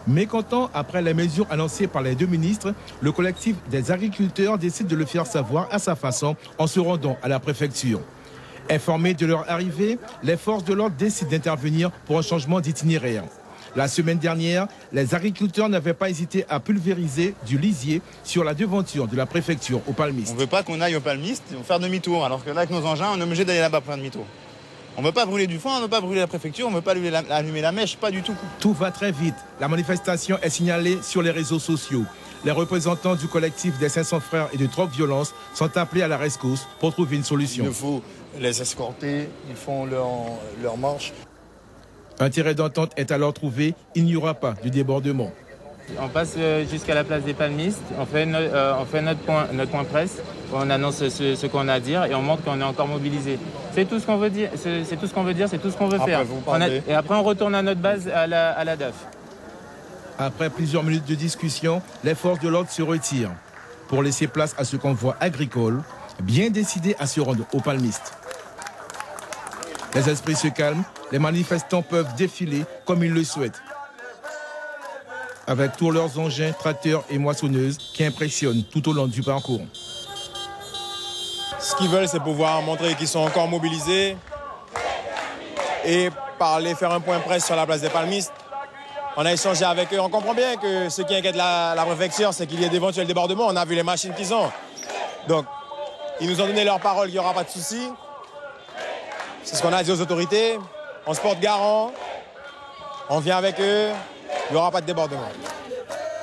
Mécontent après les mesures annoncées par les deux ministres, le collectif des agriculteurs décide de le faire savoir à sa façon en se rendant à la préfecture. Informés de leur arrivée, les forces de l'ordre décident d'intervenir pour un changement d'itinéraire. La semaine dernière, les agriculteurs n'avaient pas hésité à pulvériser du lisier sur la devanture de la préfecture au Palmiste. On ne veut pas qu'on aille au Palmiste et faire demi-tour, alors que là, avec nos engins, on est obligé d'aller là-bas pour faire demi-tour. On ne veut pas brûler du foin, on ne veut pas brûler la préfecture, on ne veut pas allumer la mèche, pas du tout. Tout va très vite. La manifestation est signalée sur les réseaux sociaux. Les représentants du collectif des 500 frères et de Trop Violence sont appelés à la rescousse pour trouver une solution. Il faut les escorter, ils font leur marche. Un terrain d'entente est alors trouvé, il n'y aura pas de débordement. On passe jusqu'à la place des Palmistes, on fait notre point presse, on annonce ce qu'on a à dire et on montre qu'on est encore mobilisé. C'est tout ce qu'on veut dire, c'est tout ce qu'on veut dire, c'est tout ce qu'on veut faire. Et après on retourne à notre base à la DAF. Après plusieurs minutes de discussion, les forces de l'ordre se retirent pour laisser place à ce convoi agricole, bien décidé à se rendre au Palmiste. Les esprits se calment, les manifestants peuvent défiler comme ils le souhaitent, avec tous leurs engins, tracteurs et moissonneuses qui impressionnent tout au long du parcours. Ce qu'ils veulent, c'est pouvoir montrer qu'ils sont encore mobilisés et faire un point presse sur la place des Palmistes. On a échangé avec eux. On comprend bien que ce qui inquiète la préfecture, c'est qu'il y ait d'éventuels débordements. On a vu les machines qu'ils ont. Donc, ils nous ont donné leur parole qu'il n'y aura pas de souci. C'est ce qu'on a dit aux autorités. On se porte garant. On vient avec eux. Il n'y aura pas de débordement.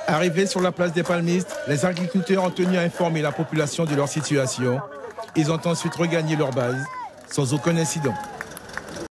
Arrivés sur la place des Palmistes, les agriculteurs ont tenu à informer la population de leur situation. Ils ont ensuite regagné leur base sans aucun incident.